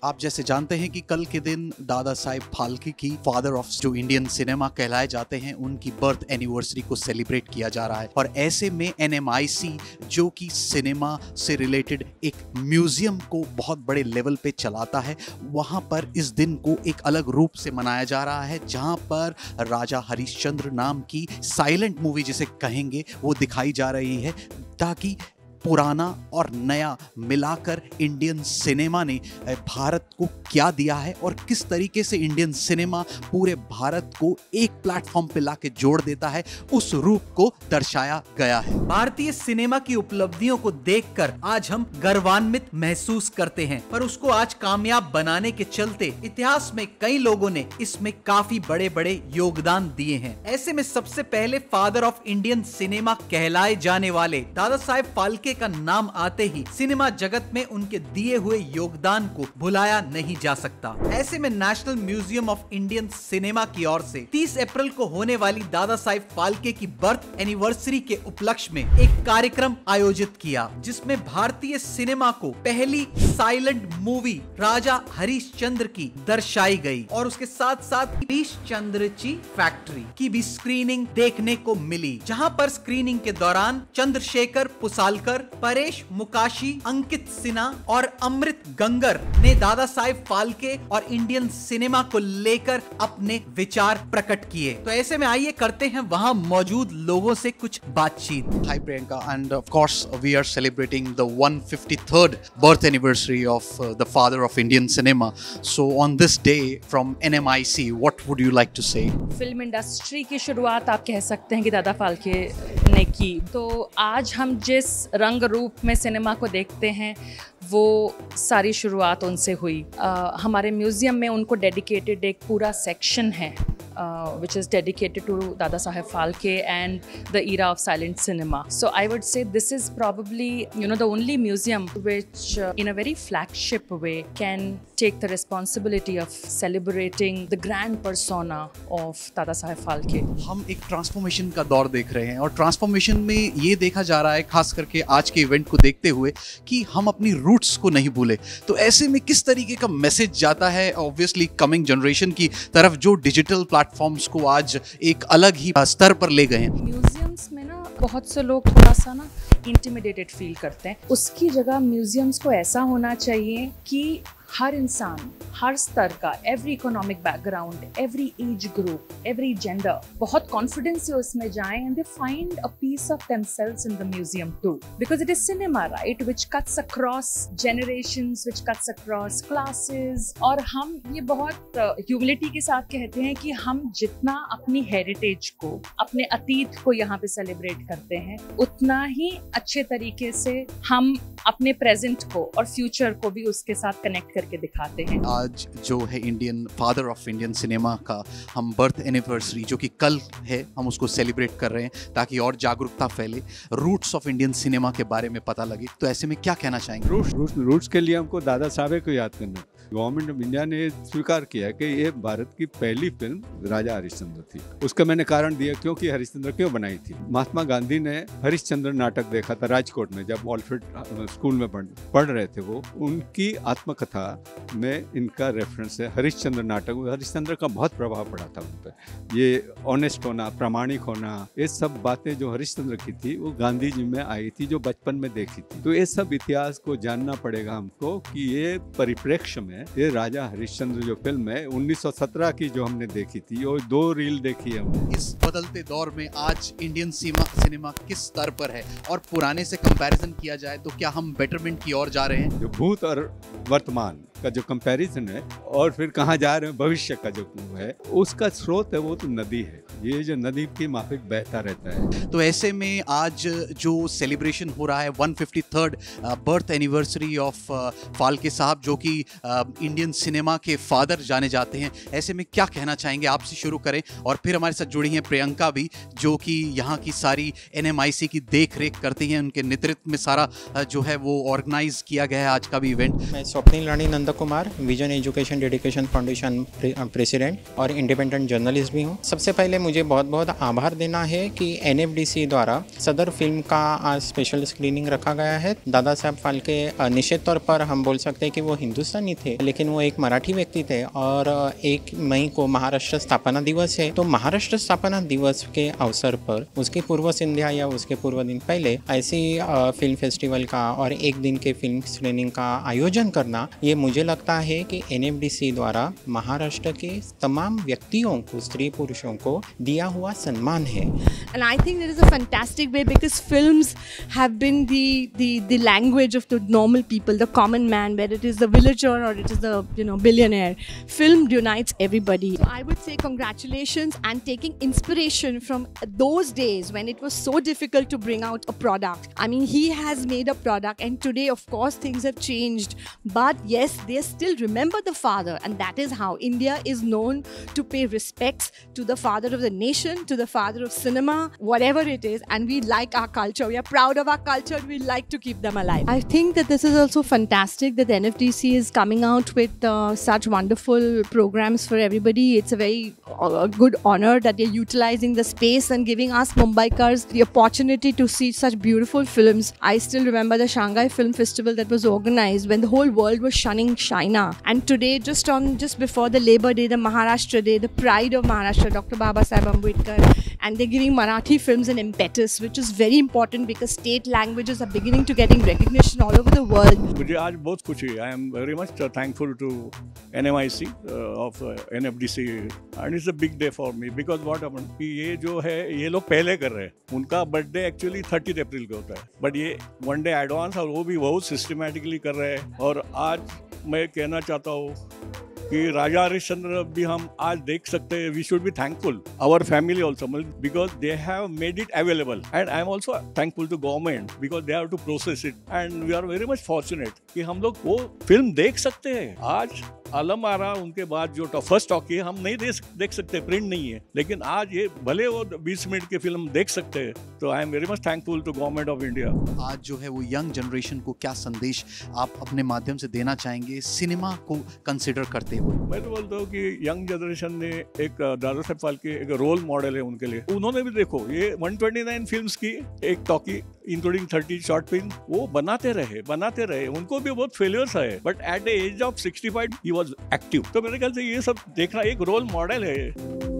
आप जैसे जानते हैं कि कल के दिन दादा साहेब फाल्के की फादर ऑफ जो इंडियन सिनेमा कहलाए जाते हैं, उनकी बर्थ एनिवर्सरी को सेलिब्रेट किया जा रहा है। और ऐसे में NMIC जो कि सिनेमा से रिलेटेड एक म्यूजियम को बहुत बड़े लेवल पे चलाता है, वहां पर इस दिन को एक अलग रूप से मनाया जा रहा है, जहां पर राजा हरिश्चंद्र नाम की साइलेंट मूवी जिसे कहेंगे वो दिखाई जा रही है, ताकि पुराना और नया मिलाकर इंडियन सिनेमा ने भारत को क्या दिया है और किस तरीके से इंडियन सिनेमा पूरे भारत को एक प्लेटफॉर्म पे लाके जोड़ देता है, उस रूप को दर्शाया गया है। भारतीय सिनेमा की उपलब्धियों को देखकर आज हम गर्वान्वित महसूस करते हैं, पर उसको आज कामयाब बनाने के चलते इतिहास में कई लोगों ने इसमें काफी बड़े बड़े योगदान दिए हैं। ऐसे में सबसे पहले फादर ऑफ इंडियन सिनेमा कहलाए जाने वाले दादा साहेब फाल्के का नाम आते ही सिनेमा जगत में उनके दिए हुए योगदान को भुलाया नहीं जा सकता। ऐसे में national museum of Indian cinema की ओर से 30 अप्रैल को होने वाली दादा साहेब फाल्के की बर्थ एनिवर्सरी के उपलक्ष्य में एक कार्यक्रम आयोजित किया, जिसमें भारतीय सिनेमा को पहली साइलेंट मूवी राजा हरिश्चंद्र की दर्शाई गई और उसके साथ साथ हरिश्चंद्र की फैक्ट्री की भी स्क्रीनिंग देखने को मिली, जहां पर स्क्रीनिंग के दौरान चंद्रशेखर पुसालकर, परेश मुकाशी, अंकित सिन्हा और अमृत गंगर ने दादा साहेब फाल्के और इंडियन सिनेमा को लेकर अपने विचार प्रकट किए। तो ऐसे में आइए करते हैं वहां मौजूद लोगों से कुछ बातचीत। Hi Priyanka, and of course we are celebrating the 153rd birth anniversary of the father of Indian cinema. So on this day from NMIC, what would you like to say? Film industry की शुरुआत आप कह सकते हैं कि दादा फाल्के ने की। तो आज हम जिस रंग रूप में सिनेमा को देखते हैं वो सारी शुरुआत उनसे हुई। हमारे म्यूज़ियम में उनको डेडिकेटेड एक पूरा सेक्शन है which is dedicated to Dada Saheb Phalke and the era of silent cinema. So I would say this is probably, the only museum which in a very flagship way can take the responsibility of celebrating the grand persona of Dada Saheb Phalke. हम एक transformation का दौर देख रहे हैं और transformation में ये देखा जा रहा है, खास करके आज के इवेंट को देखते हुए, कि हम अपनी रूट्स को नहीं भूले। तो ऐसे में किस तरीके का मैसेज जाता है ऑब्वियसली कमिंग जनरेशन की तरफ, जो डिजिटल प्लेटफॉर्म्स को आज एक अलग ही स्तर पर ले गए हैं? म्यूजियम्स में ना बहुत से लोग थोड़ा सा ना इंटिमिडेटेड फील करते हैं। उसकी जगह म्यूजियम्स को ऐसा होना चाहिए कि हर इंसान, हर स्तर का, every economic background, every age group, every gender बहुत कॉन्फिडेंस से उसमें जाएं and they find a piece of themselves in the museum too, because it is cinema, right, which cuts across generations, which cuts across classes. और हम ये बहुत humility के साथ कहते हैं कि हम जितना अपनी हेरिटेज को, अपने अतीत को यहाँ पे सेलिब्रेट करते हैं, उतना ही अच्छे तरीके से हम अपने प्रेजेंट को और फ्यूचर को भी उसके साथ कनेक्ट करके दिखाते हैं। आज जो है Indian father of Indian cinema का हम बर्थ एनिवर्सरी जो कि कल है, हम उसको सेलिब्रेट कर रहे हैं ताकि और जागरूकता फैले, रूट्स ऑफ इंडियन सिनेमा के बारे में पता लगे। तो ऐसे में क्या कहना चाहेंगे? रूट्स के लिए हमको दादा साहब को याद करना। गवर्नमेंट ऑफ इंडिया ने स्वीकार किया कि ये भारत की पहली फिल्म राजा हरिश्चंद्र थी। उसका मैंने कारण दिया क्योंकि हरिश्चंद्र क्यों बनाई थी। महात्मा गांधी ने हरिश्चंद्र नाटक देखा था राजकोट में, जब ऑल्फ्रेड स्कूल में पढ़ रहे थे वो। उनकी आत्मकथा में इनका रेफरेंस है हरिश्चंद्र नाटक। हरिश्चंद्र का बहुत प्रभाव पड़ा था उन पर। ये ऑनेस्ट होना, प्रामाणिक होना, ये सब बातें जो हरिश्चंद्र की थी वो गांधी जी में आई थी, जो बचपन में देखी थी। तो ये सब इतिहास को जानना पड़ेगा हमको कि ये परिप्रेक्ष्य में ये राजा हरिश्चंद्र जो फिल्म है 1917 की जो हमने देखी थी, वो 2 रील देखी है हमने। इस बदलते दौर में आज इंडियन सिनेमा किस स्तर पर है और पुराने से कंपैरिजन किया जाए तो क्या हम बेटरमेंट की ओर जा रहे हैं? जो भूत और वर्तमान का जो कंपैरिजन है और फिर कहाँ जा रहे हैं भविष्य का जो है, उसका स्रोत है वो तो नदी है। ये जो नदी की माफिक बहता रहता है। तो ऐसे में आज जो सेलिब्रेशन हो रहा है 153rd birth anniversary of Phalke साहब, जो कि इंडियन सिनेमा के फादर जाने जाते हैं, ऐसे में क्या कहना चाहेंगे? आपसे शुरू करें और फिर हमारे साथ जुड़ी हैं प्रियंका भी, जो कि यहाँ की सारी NMIC की देख रेख करती हैं। उनके नेतृत्व में सारा जो है वो ऑर्गेनाइज किया गया है आज का भी इवेंट। मैं Swapnil Rani Nand Kumar, vision education dedication foundation president और इंडिपेंडेंट जर्नलिस्ट भी हूँ। सबसे पहले मुझे मुझे बहुत बहुत आभार देना है कि NFDC द्वारा सदर फिल्म का आज स्पेशल स्क्रीनिंग रखा गया है। दादा साहब फाल्के निश्चित तौर पर हम बोल सकते हैं कि वो हिंदुस्तानी थे, लेकिन वो एक मराठी व्यक्ति थे और 1 मई को महाराष्ट्र स्थापना दिवस है। तो महाराष्ट्र स्थापना दिवस के अवसर पर उसकी पूर्व संध्या या उसके पूर्व दिन पहले ऐसी फिल्म फेस्टिवल का और एक दिन के फिल्म स्क्रीनिंग का आयोजन करना, ये मुझे लगता है कि NFDC द्वारा महाराष्ट्र के तमाम व्यक्तियों को, स्त्री पुरुषों को दिया हुआ सम्मान है। And I think that is a fantastic way because films have been the language of the normal people, the common man, whether it is the villager or it is the billionaire. Film unites everybody. So I would say congratulations and taking inspiration from those days when it was so difficult to bring out a product. I mean, he has made a product, and today, of course, things have changed. But yes, they still remember the father, and that is how India is known to pay respects to the father of the nation, to the father of cinema, whatever it is. And we like our culture. We are proud of our culture. We like to keep them alive. I think that this is also fantastic that the NFDC is coming out with such wonderful programs for everybody. It's a very good honor that they're utilizing the space and giving us Mumbaikars the opportunity to see such beautiful films. I still remember the Shanghai Film Festival that was organized when the whole world was shunning China. And today, just before the Labor Day, the Maharashtra Day, the pride of Maharashtra, Dr. Baba Saheb Ambedkar, and they're giving Marathi films an impetus, which is very important because state languages are beginning to getting recognition all over the world. मुझे आज बहुत खुशी है. I am very much thankful to NMIC of NFDC, and it's a big day for me because what happened कि ये जो है ये लोग पहले कर रहे हैं. उनका बर्थडे एक्चुअली 30 अप्रैल को होता है, बट ये 1 डे एडवांस और वो भी बहुत सिस्टमेटिकली कर रहे हैं. और आज मैं कहना चाहता हूँ कि राजा हरिश्चंद्र भी हम आज देख सकते हैं. We should be thankful our family also because they have made it available, and I am also thankful to government because they have to process it, and we are very much fortunate कि हम लोग वो film देख सकते हैं. आज आलम आरा उनके बाद जो फर्स्ट टॉक है हम नहीं देख सकते, प्रिंट नहीं है, लेकिन आज ये भले वो 20 मिनट की फिल्म देख सकते हैं. तो I am very much thankful to government of India. आज जो है वो यंग जनरेशन को क्या संदेश आप अपने माध्यम से देना चाहेंगे सिनेमा को कंसिडर करते हुए? मैं तो बोलता हूँ कि यंग जनरेशन ने एक दादा साहब फाल्के एक रोल मॉडल है उनके लिए. उन्होंने भी देखो ये 129 फिल्म्स की एक टॉकी इंक्लूडिंग 30 शॉर्ट फिल्म वो बनाते रहे. उनको भी बहुत फेलियर्स आए, but at the age of 65 he was active. तो मेरे ख्याल से ये सब देखना एक रोल मॉडल है.